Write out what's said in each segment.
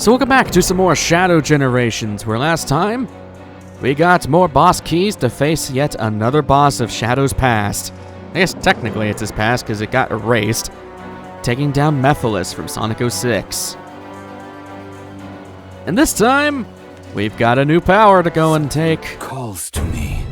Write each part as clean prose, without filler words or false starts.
So welcome back to some more Shadow Generations, where last time we got more boss keys to face yet another boss of Shadow's past. I guess technically it's his past because it got erased, taking down Mephiles from Sonic 06. And this time, we've got a new power to go and take. Calls to me.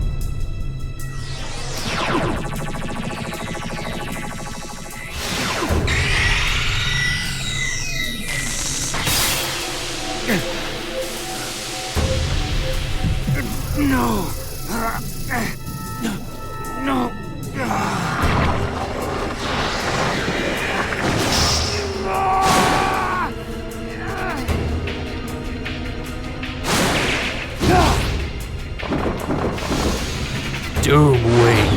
No. No. Doomwing.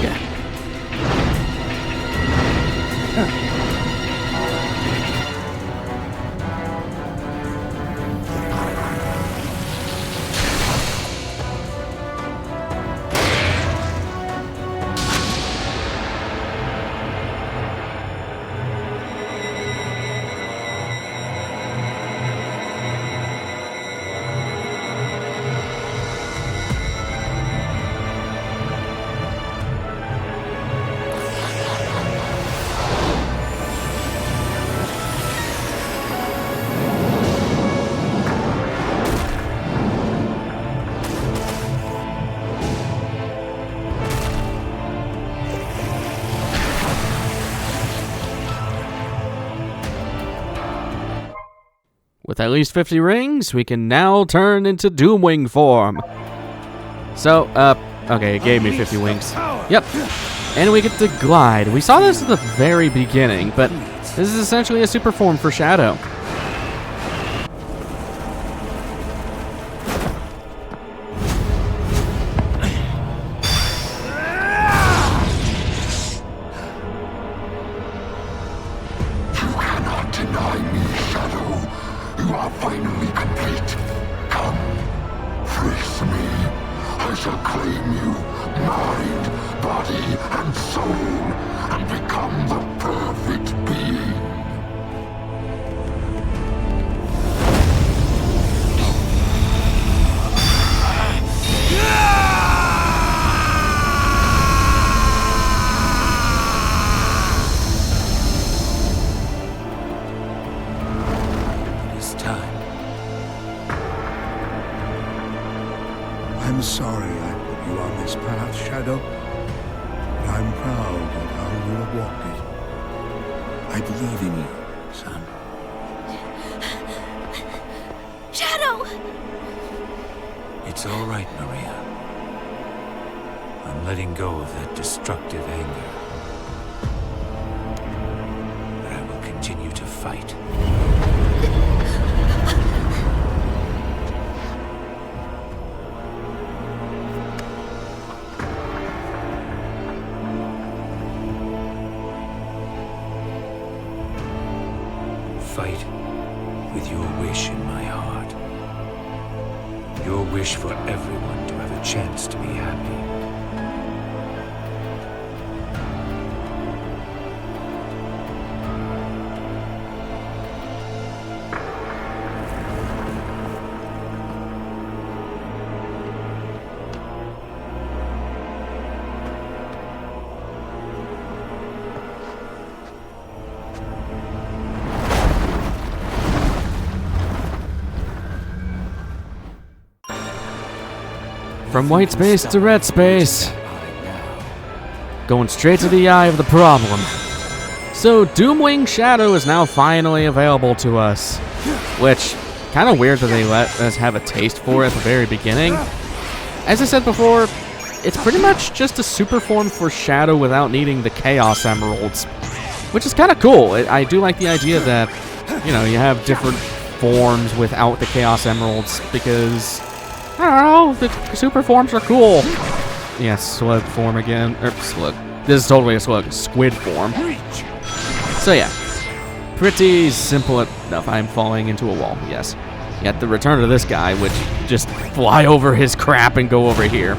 With at least 50 rings, we can now turn into Doomwing form. So, okay, it gave me 50 wings. Yep. And we get to glide. We saw this at the very beginning, but this is essentially a super form for Shadow. Finally complete. Come, face me. I shall claim you, mind, body, and soul, and become the perfect being. I'm sorry I put you on this path, Shadow, but I'm proud of how you have walked it. I believe in you, son. Shadow! It's all right, Maria. I'm letting go of that destructive anger. But I will continue to fight. Fight with your wish in my heart. Your wish for everyone to have a chance to be happy. From white space to red space. Going straight to the eye of the problem. So Doomwing Shadow is now finally available to us. Which, kind of weird that they let us have a taste for it at the very beginning. As I said before, it's pretty much just a super form for Shadow without needing the Chaos Emeralds. Which is kind of cool. I do like the idea that, you know, you have different forms without the Chaos Emeralds because, I don't know, the super forms are cool. Yes, slug form again. Slug. This is totally a slug. Squid form. So yeah, pretty simple enough. I'm falling into a wall, yes. Yet the return of this guy, which just fly over his crap and go over here.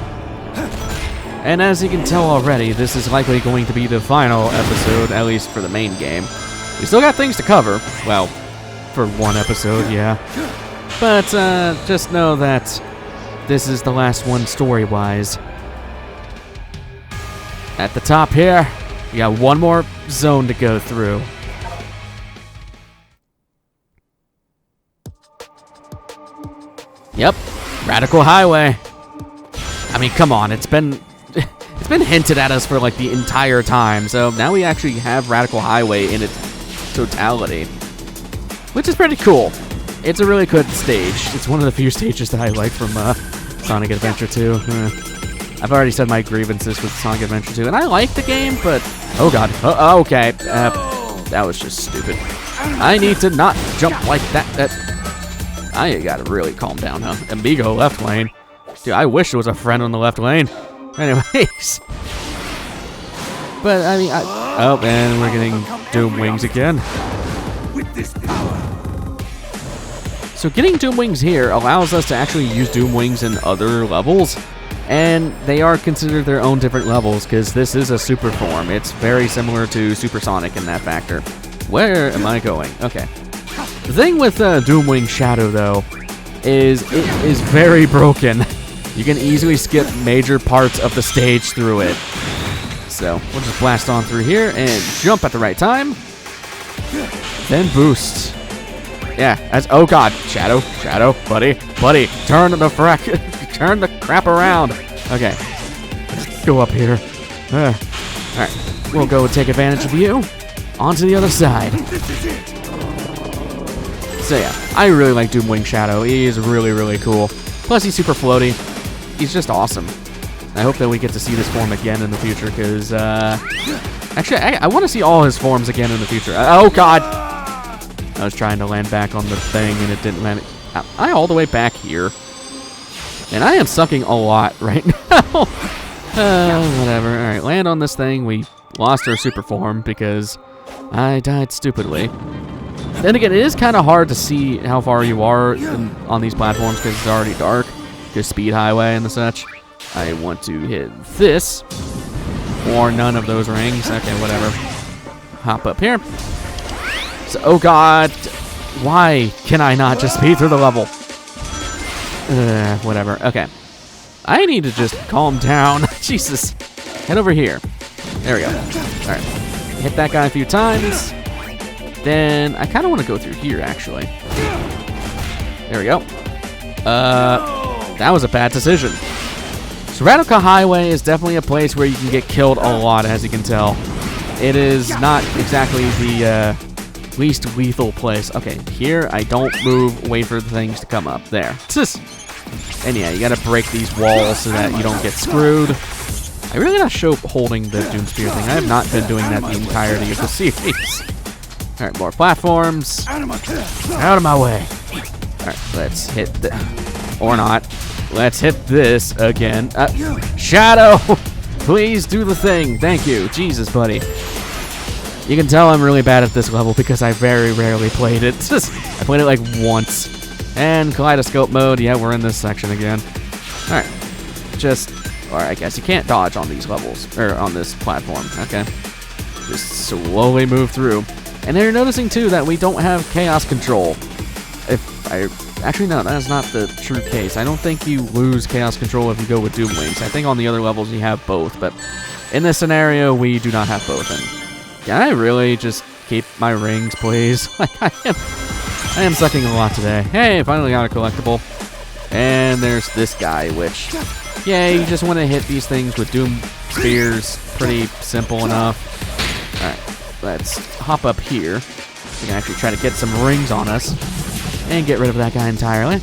And as you can tell already, this is likely going to be the final episode, at least for the main game. We still got things to cover. Well, for one episode, yeah. But just know that this is the last one story-wise. At the top here, we got one more zone to go through. Yep, Radical Highway. I mean, come on, it's been hinted at us for like the entire time, so now we actually have Radical Highway in its totality, which is pretty cool. It's a really good stage. It's one of the few stages that I like from Sonic Adventure 2. I've already said my grievances with Sonic Adventure 2, and I like the game, but... Oh god. Okay. That was just stupid. I need to not jump like that. I gotta really calm down, huh? Amigo left lane. Dude, I wish there was a friend on the left lane. Anyways. But, I mean, oh, and we're getting Doom Wings again. With this power. So getting Doom Wings here allows us to actually use Doom Wings in other levels. And they are considered their own different levels, because this is a super form. It's very similar to Supersonic in that factor. Where am I going? Okay. The thing with Doom Wing Shadow, though, is it is very broken. You can easily skip major parts of the stage through it. So, we'll just blast on through here and jump at the right time. Then boost. Yeah, oh god, Shadow, buddy, turn the crap around. Okay, let's go up here. Alright, we'll go take advantage of you. Onto the other side. So yeah, I really like Doom Wing Shadow. He is really, really cool. Plus he's super floaty. He's just awesome. I hope that we get to see this form again in the future, because, actually, I want to see all his forms again in the future. Oh god! I was trying to land back on the thing, and it didn't land. I all the way back here. And I am sucking a lot right now. Whatever. Alright, land on this thing. We lost our super form because I died stupidly. Then again, it is kind of hard to see how far you are on these platforms because it's already dark. Just speed highway and the such. I want to hit this. Or none of those rings. Okay, whatever. Hop up here. So, oh god. Why can I not just speed through the level? Whatever. Okay. I need to just calm down. Jesus. Head over here. There we go. Alright. Hit that guy a few times. Then I kind of want to go through here, actually. There we go. That was a bad decision. So Radical Highway is definitely a place where you can get killed a lot, as you can tell. It is not exactly the least lethal place. Okay, here I don't move, wait for the things to come up. There. And yeah, you gotta break these walls so that you don't get screwed. I really gotta show holding the Doom Spear thing. I have not been doing that the entirety of the series. Alright, more platforms. Out of my way. Alright, let's hit the... Or not. Let's hit this again. Shadow! Please do the thing. Thank you. Jesus, buddy. You can tell I'm really bad at this level because I very rarely played it. I played it like once. And kaleidoscope mode. Yeah, we're in this section again. Alright. Or I guess you can't dodge on these levels. Or on this platform. Okay. Just slowly move through. And then you're noticing, too, that we don't have chaos control. Actually, no, that is not the true case. I don't think you lose chaos control if you go with Doom Wings. I think on the other levels you have both, but in this scenario, we do not have both. And can I really just keep my rings, please? Like, I am sucking a lot today. Hey, finally got a collectible. And there's this guy, which, yeah, you just want to hit these things with Doom Spears. Pretty simple enough. Alright, let's hop up here. We can actually try to get some rings on us. And get rid of that guy entirely.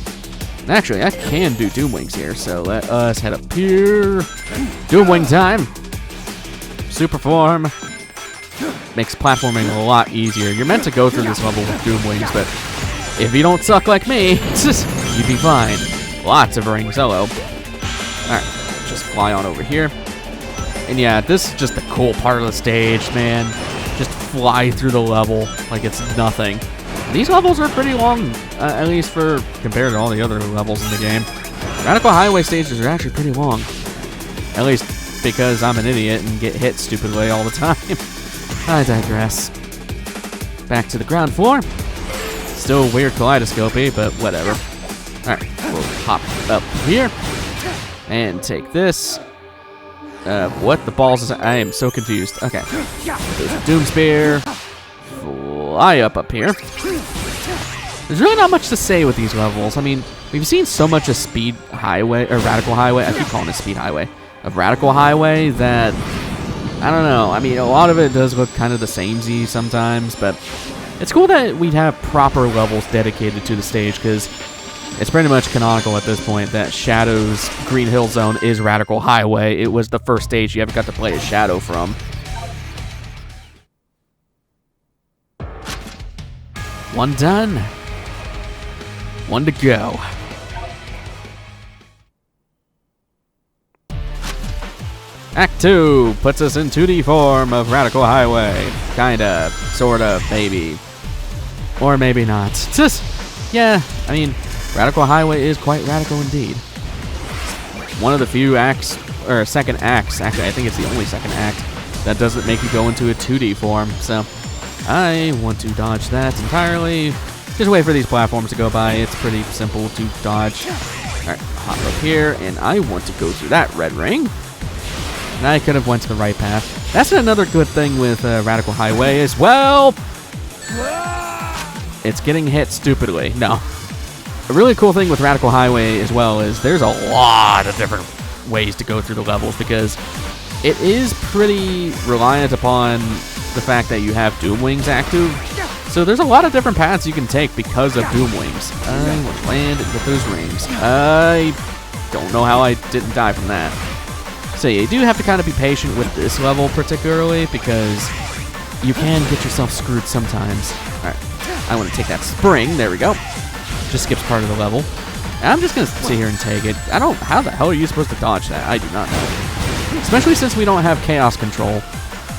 Actually, I can do Doom Wings here, so let us head up here. Doom Wing time. Super form. Makes platforming a lot easier. You're meant to go through this level with Doom Wings, but if you don't suck like me, you'd be fine. Lots of rings. Hello. Alright, just fly on over here. And yeah, this is just the cool part of the stage, man. Just fly through the level like it's nothing. These levels are pretty long, at least compared to all the other levels in the game. Radical Highway stages are actually pretty long. At least because I'm an idiot and get hit stupidly all the time. I digress. Back to the ground floor. Still weird kaleidoscopy, but whatever. Alright, we'll hop up here and take this. What the balls is that? I am so confused. Okay. There's a Doom Spear. Fly up here. There's really not much to say with these levels. I mean, we've seen so much of Speed Highway, or Radical Highway. I keep calling it Speed Highway. Of Radical Highway that, I don't know. I mean, a lot of it does look kind of the samey sometimes, but it's cool that we'd have proper levels dedicated to the stage, because it's pretty much canonical at this point that Shadow's Green Hill Zone is Radical Highway. It was the first stage you ever got to play as Shadow from. One done. One to go. Act 2 puts us in 2D form of Radical Highway. Kinda, sorta, maybe. Or maybe not. Just, yeah, I mean, Radical Highway is quite radical indeed. One of the few acts, or second acts, actually I think it's the only second act, that doesn't make you go into a 2D form, so I want to dodge that entirely. Just wait for these platforms to go by. It's pretty simple to dodge. Alright, hop up here, and I want to go through that red ring. And I could have went to the right path. That's another good thing with Radical Highway as well. It's getting hit stupidly. No. A really cool thing with Radical Highway as well is there's a lot of different ways to go through the levels, because it is pretty reliant upon the fact that you have Doom Wings active. So there's a lot of different paths you can take because of Doom Wings. I want to land with those rings. I don't know how I didn't die from that. So yeah, you do have to kind of be patient with this level particularly, because you can get yourself screwed sometimes. Alright, I want to take that spring. There we go. Just skips part of the level. I'm just going to sit here and take it. How the hell are you supposed to dodge that? I do not know. Especially since we don't have chaos control,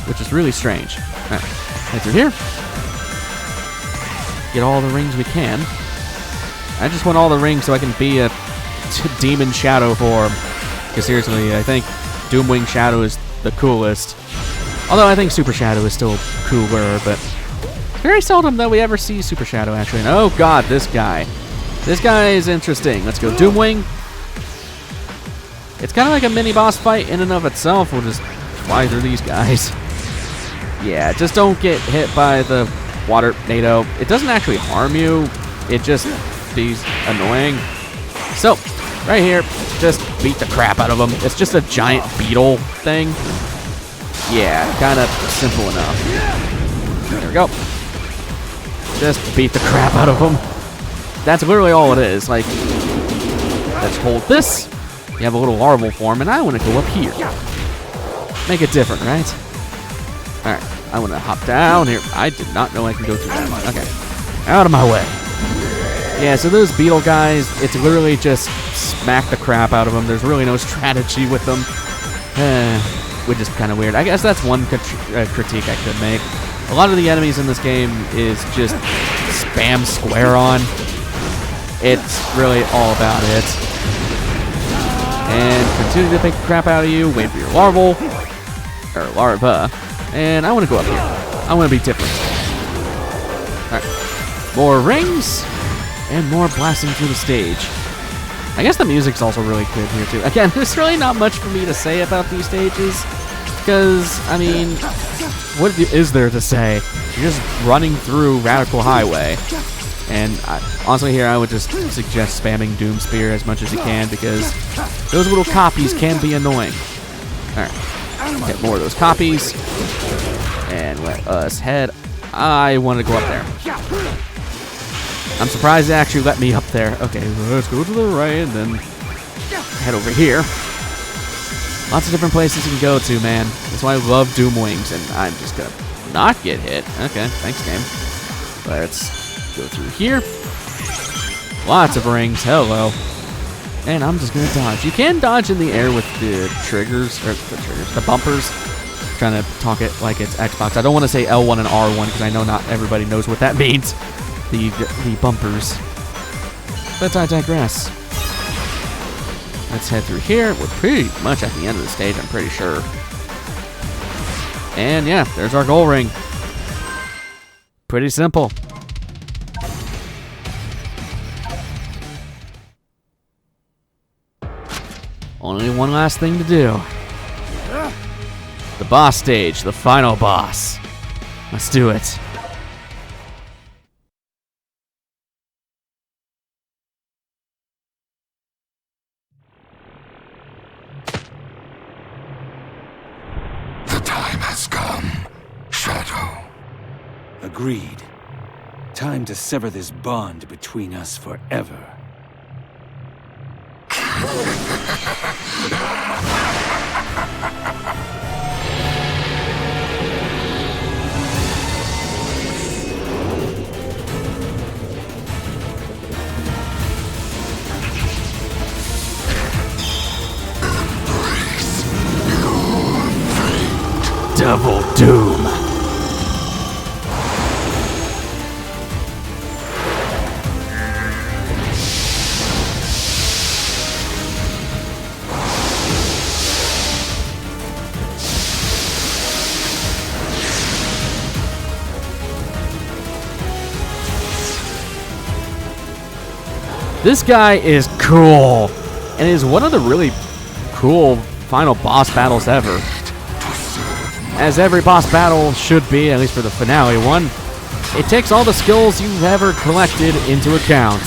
which is really strange. Alright, head through here. Get all the rings we can. I just want all the rings so I can be a demon Shadow form. Because seriously, I think Doomwing Shadow is the coolest. Although I think Super Shadow is still cooler, but very seldom that we ever see Super Shadow actually. And oh god, this guy. This guy is interesting. Let's go Doomwing. It's kind of like a mini boss fight in and of itself. We'll just fly through these guys. Yeah, just don't get hit by the water NATO. It doesn't actually harm you. It just is annoying. So, right here, just beat the crap out of them. It's just a giant beetle thing. Yeah, kind of simple enough. There we go. Just beat the crap out of them. That's literally all it is. Like, let's hold this. You have a little larval form, and I want to go up here. Make it different, right? Alright, I want to hop down here. I did not know I could go through that. Okay, out of my way. Yeah, so those beetle guys, it's literally just smack the crap out of them. There's really no strategy with them. Which is kind of weird. I guess that's one critique I could make. A lot of the enemies in this game is just spam square on. It's really all about it. And continue to beat the crap out of you. Wait for your larval. Or larva. And I want to go up here. I want to be different. Alright. More rings. And more blasting through the stage. I guess the music's also really good here too. Again, there's really not much for me to say about these stages. Because, I mean, what is there to say? You're just running through Radical Highway. And honestly here, I would just suggest spamming Doom Spear as much as you can, because those little copies can be annoying. Alright, get more of those copies. And let us head. I want to go up there. I'm surprised they actually let me up there. Okay, let's go to the right and then head over here. Lots of different places you can go to, man. That's why I love Doom Wings, and I'm just gonna not get hit. Okay, thanks, game. Let's go through here. Lots of rings. Hello. And I'm just gonna dodge. You can dodge in the air with the triggers, or the bumpers. I'm trying to talk it like it's Xbox. I don't want to say L1 and R1 because I know not everybody knows what that means. The bumpers. But I digress. Let's head through here. We're pretty much at the end of the stage, I'm pretty sure. And yeah, there's our goal ring. Pretty simple. Only one last thing to do. The boss stage, the final boss. Let's do it. The time has come, Shadow. Agreed. Time to sever this bond between us forever. Double Doom. This guy is cool, and is one of the really cool final boss battles ever. As every boss battle should be, at least for the finale one, it takes all the skills you've ever collected into account.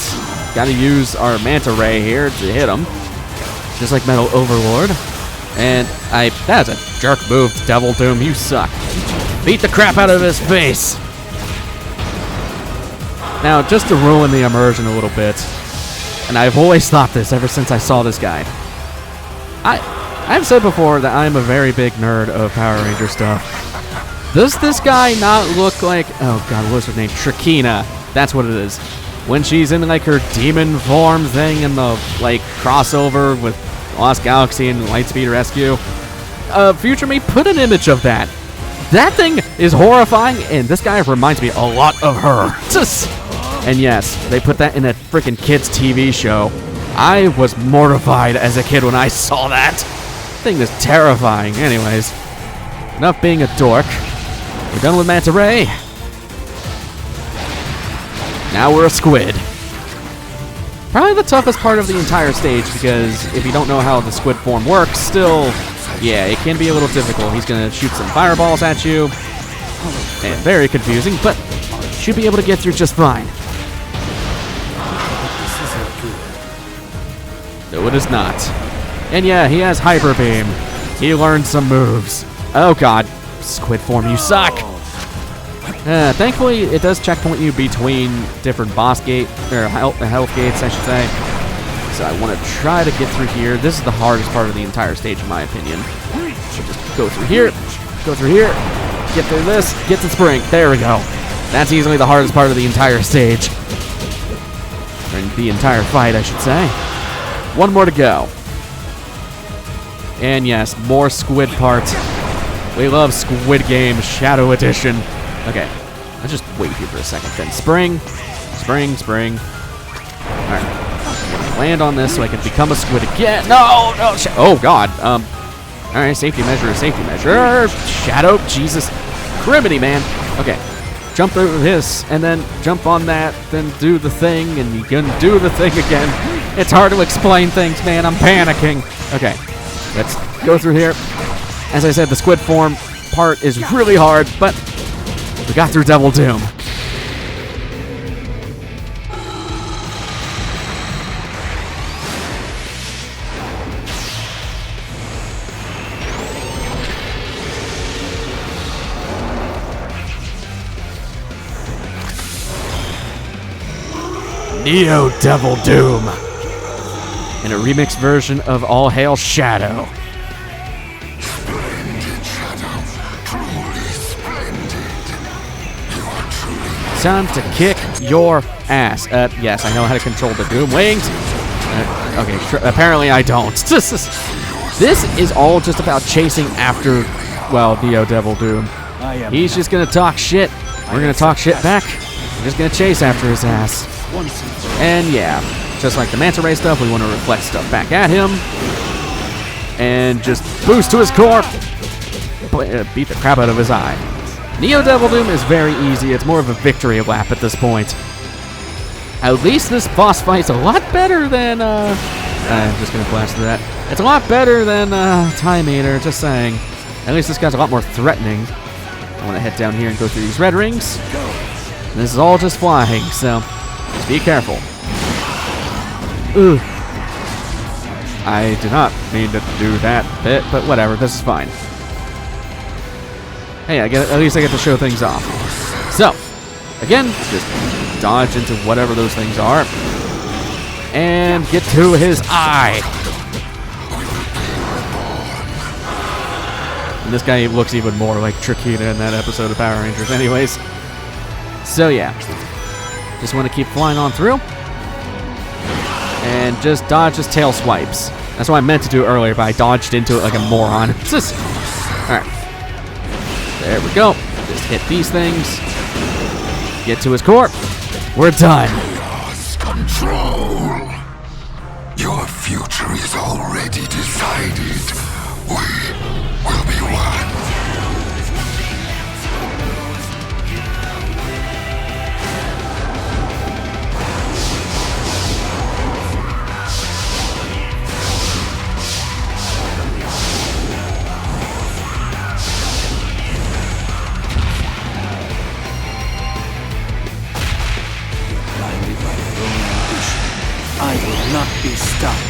Gotta use our Manta Ray here to hit him, just like Metal Overlord. And that's a jerk move, Devil Doom, you suck. Beat the crap out of his face. Now, just to ruin the immersion a little bit, and I've always thought this ever since I saw this guide. I've said before that I'm a very big nerd of Power Ranger stuff. Does this guy not look like, oh god, what's her name? Trakina. That's what it is. When she's in like her demon form thing in the like crossover with Lost Galaxy and Lightspeed Rescue. Future me, put an image of that. That thing is horrifying, and this guy reminds me a lot of her. And yes, they put that in a freaking kids' TV show. I was mortified as a kid when I saw that. Thing is terrifying. Anyways, enough being a dork. We're done with Manta Ray. Now we're a squid. Probably the toughest part of the entire stage, because if you don't know how the squid form works, still, yeah, it can be a little difficult. He's gonna shoot some fireballs at you. And very confusing, but should be able to get through just fine. No, it is not. And yeah, he has Hyper Beam. He learned some moves. Oh god, squid form, you suck! Thankfully, it does checkpoint you between different boss gate, or health gates, I should say. So I want to try to get through here. This is the hardest part of the entire stage, in my opinion. So just go through here, get through this, get to spring. There we go. That's easily the hardest part of the entire stage. Or the entire fight, I should say. One more to go. And yes, more squid parts. We love Squid Game Shadow Edition. Okay, let's just wait here for a second then. Spring. Alright. Land on this so I can become a squid again. No! Oh god. Alright, safety measure. Shadow, Jesus. Criminy, man. Okay. Jump through this, and then jump on that, then do the thing, and you can do the thing again. It's hard to explain things, man. I'm panicking. Okay, let's go through here. As I said, the squid form part is really hard, but we got through Devil Doom. Neo Devil Doom, and a remixed version of All Hail Shadow. Splendid, Shadow. Truly splendid. You are truly... Time to kick your ass. Yes, I know how to control the Doom Wings. Okay, apparently I don't. This is all just about chasing after, well, Neo Devil Doom. He's just gonna talk shit. We're gonna talk shit back. We're just gonna chase after his ass. And yeah, just like the Manta Ray stuff, we want to reflect stuff back at him. And just boost to his core. Beat the crap out of his eye. Neo Devil Doom is very easy. It's more of a victory lap at this point. At least this boss fight's a lot better than I'm just gonna blast through that. It's a lot better than Time Eater, just saying. At least this guy's a lot more threatening. I want to head down here and go through these red rings. And this is all just flying, so just be careful. Ugh. I did not mean to do that bit, but whatever, this is fine. Hey, at least I get to show things off. So, again, just dodge into whatever those things are. And get to his eye. And this guy looks even more like Triquita in that episode of Power Rangers anyways. So yeah, just want to keep flying on through. And just dodge his tail swipes. That's what I meant to do earlier, but I dodged into it like a moron. Alright. There we go. Just hit these things. Get to his core. We're done. Chaos control. Your future is already decided. We will be one. Blinded by your own ambition, I will not be stopped.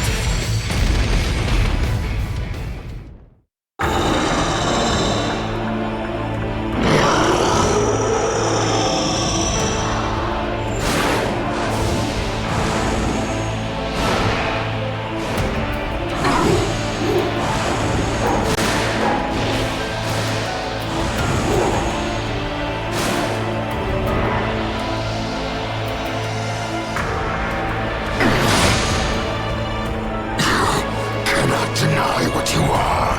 Deny what you are.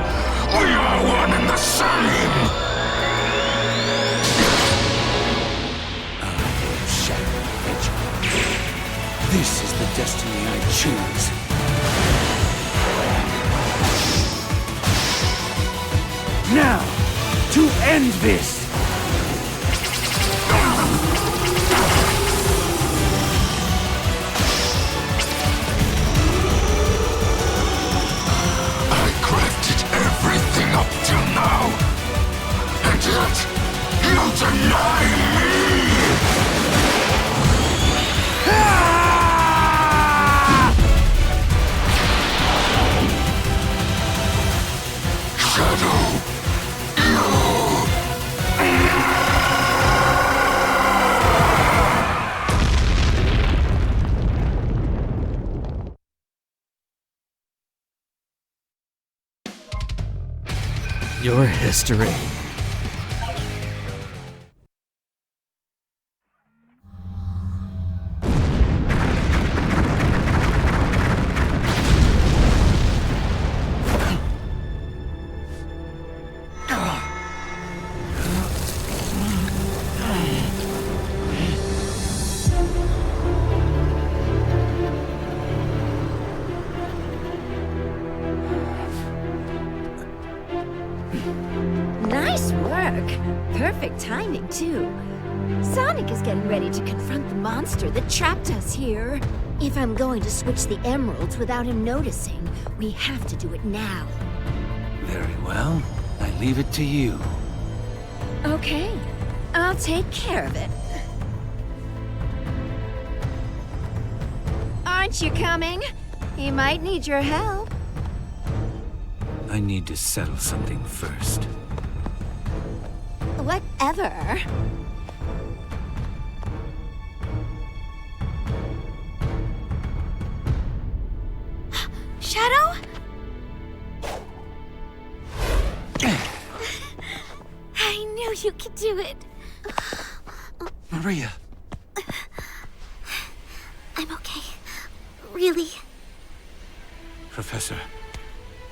We are one and the same. Shadow Adventure. This is the destiny I choose. Now, to end this! Everything up till now, and yet you deny me. Shadow, Your history. Nice work. Perfect timing, too. Sonic is getting ready to confront the monster that trapped us here. If I'm going to switch the emeralds without him noticing, we have to do it now. Very well. I leave it to you. Okay, I'll take care of it. Aren't you coming? He might need your help. I need to settle something first. Whatever. Shadow? I knew you could do it. Maria! I'm okay. Really. Professor,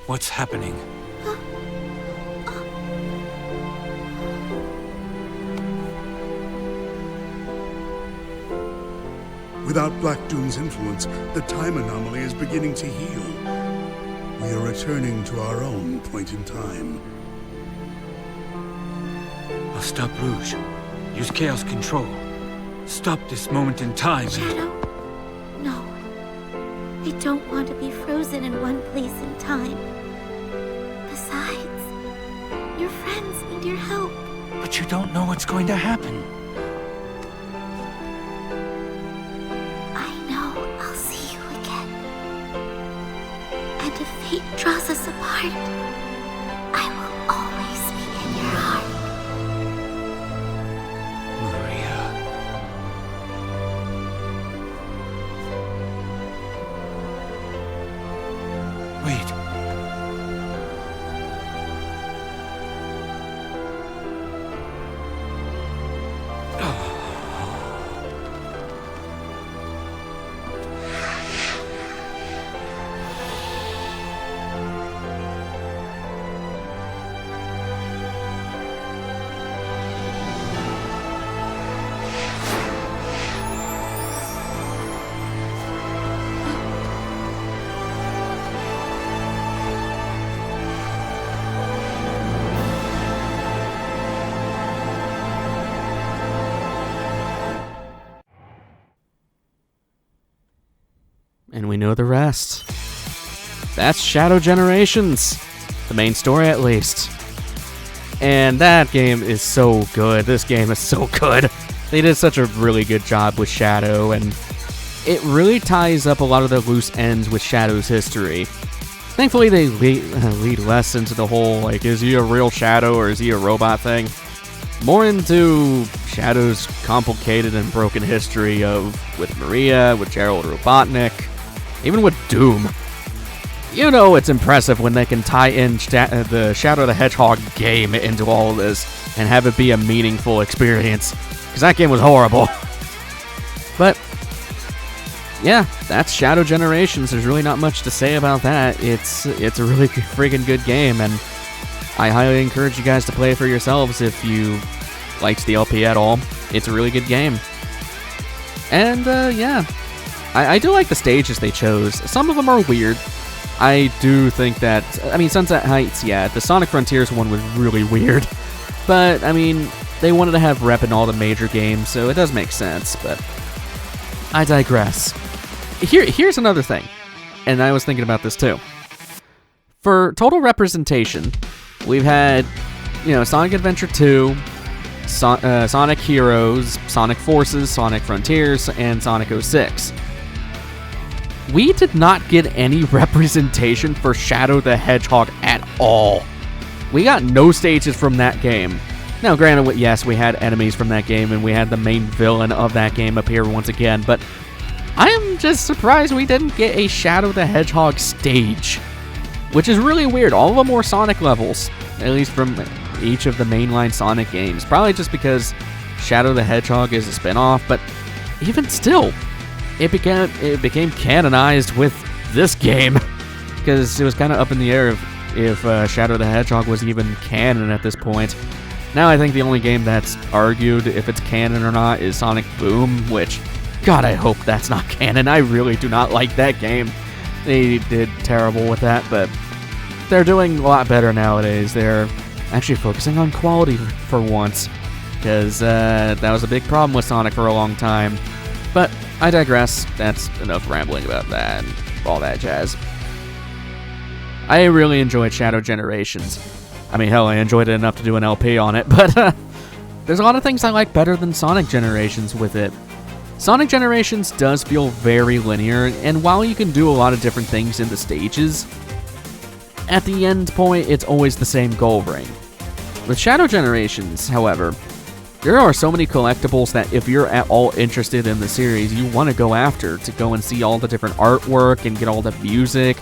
what's happening? Without Black Doom's influence, the time anomaly is beginning to heal. We are returning to our own point in time. I'll stop Rouge. Use Chaos Control. Stop this moment in time. Shadow? No. I don't want to be frozen in one place in time. Besides, your friends need your help. But you don't know what's going to happen. I know I'll see you again. And if fate draws us apart, I will always be in your heart. Maria. Wait. And we know the rest. That's Shadow Generations. The main story, at least. And that game is so good. This game is so good. They did such a really good job with Shadow, and it really ties up a lot of the loose ends with Shadow's history. Thankfully, they lead less into the whole, like, is he a real Shadow or is he a robot thing? More into Shadow's complicated and broken history with Maria, with Gerald Robotnik, even with Doom. You know it's impressive when they can tie in the Shadow the Hedgehog game into all of this and have it be a meaningful experience, because that game was horrible. But yeah, that's Shadow Generations. There's really not much to say about that. It's a really freaking good game, and I highly encourage you guys to play it for yourselves if you liked the LP at all. It's a really good game. And yeah, I do like the stages they chose. Some of them are weird. I do think that, I mean, Sunset Heights, yeah, the Sonic Frontiers one was really weird. But, I mean, they wanted to have rep in all the major games, so it does make sense, but I digress. Here's another thing, and I was thinking about this too. For total representation, we've had, you know, Sonic Adventure 2, Sonic Heroes, Sonic Forces, Sonic Frontiers, and Sonic 06. We did not get any representation for Shadow the Hedgehog at all. We got no stages from that game. Now, granted, yes, we had enemies from that game, and we had the main villain of that game appear once again, but I am just surprised we didn't get a Shadow the Hedgehog stage, which is really weird. All of them were Sonic levels, at least from each of the mainline Sonic games. Probably just because Shadow the Hedgehog is a spin-off, but even still, it became canonized with this game, because it was kind of up in the air if Shadow the Hedgehog was even canon at this point. Now I think the only game that's argued if it's canon or not is Sonic Boom, which, God, I hope that's not canon. I really do not like that game. They did terrible with that, but they're doing a lot better nowadays. They're actually focusing on quality for once, because that was a big problem with Sonic for a long time. But I digress. That's enough rambling about that and all that jazz. I really enjoyed Shadow Generations. I mean, hell, I enjoyed it enough to do an LP on it, but there's a lot of things I like better than Sonic Generations with it. Sonic Generations does feel very linear, and while you can do a lot of different things in the stages, at the end point, it's always the same goal ring. With Shadow Generations, however, there are so many collectibles that if you're at all interested in the series, you want to go after, to go and see all the different artwork and get all the music.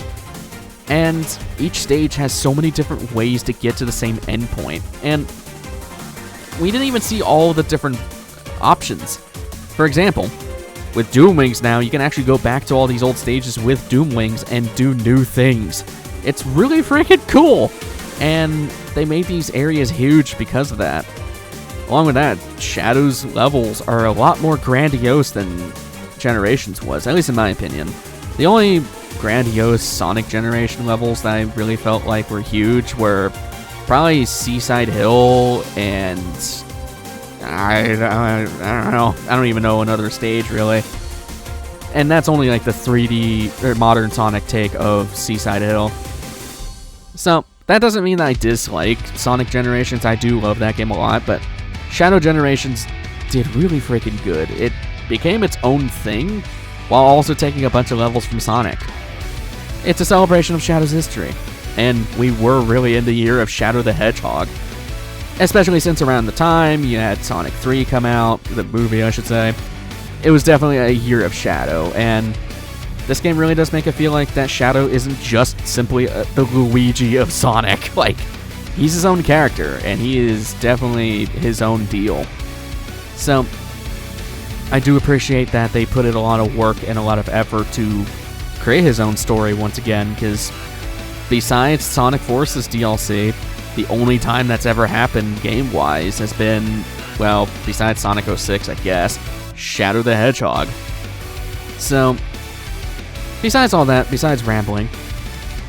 And each stage has so many different ways to get to the same endpoint. And we didn't even see all the different options. For example, with Doom Wings now, you can actually go back to all these old stages with Doom Wings and do new things. It's really freaking cool. And they made these areas huge because of that. Along with that, Shadow's levels are a lot more grandiose than Generations was, at least in my opinion. The only grandiose Sonic Generation levels that I really felt like were huge were probably Seaside Hill and I don't know. I don't even know another stage, really. And that's only like the 3D or modern Sonic take of Seaside Hill. So that doesn't mean that I dislike Sonic Generations. I do love that game a lot, but Shadow Generations did really freaking good. It became its own thing while also taking a bunch of levels from Sonic. It's a celebration of Shadow's history, and we were really in the year of Shadow the Hedgehog. Especially since around the time you had Sonic 3 come out, the movie I should say. It was definitely a year of Shadow, and this game really does make it feel like that Shadow isn't just simply the Luigi of Sonic. Like, he's his own character, and he is definitely his own deal. So, I do appreciate that they put in a lot of work and a lot of effort to create his own story once again, because besides Sonic Forces DLC, the only time that's ever happened game-wise has been, well, besides Sonic 06, I guess, Shadow the Hedgehog. So, besides all that, besides rambling,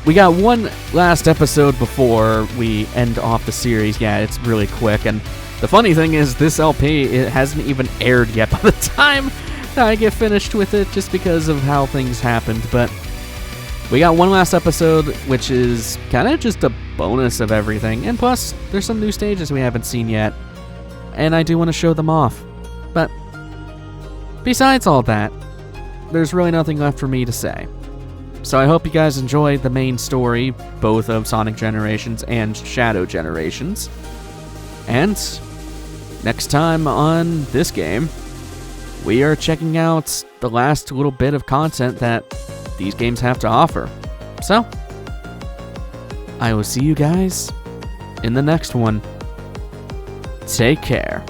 we got one last episode before we end off the series. Yeah, it's really quick, and the funny thing is this LP, it hasn't even aired yet by the time I get finished with it, just because of how things happened, but we got one last episode, which is kind of just a bonus of everything, and plus, there's some new stages we haven't seen yet, and I do want to show them off. But besides all that, there's really nothing left for me to say. So I hope you guys enjoyed the main story, both of Sonic Generations and Shadow Generations. And next time on this game, we are checking out the last little bit of content that these games have to offer. So, I will see you guys in the next one. Take care.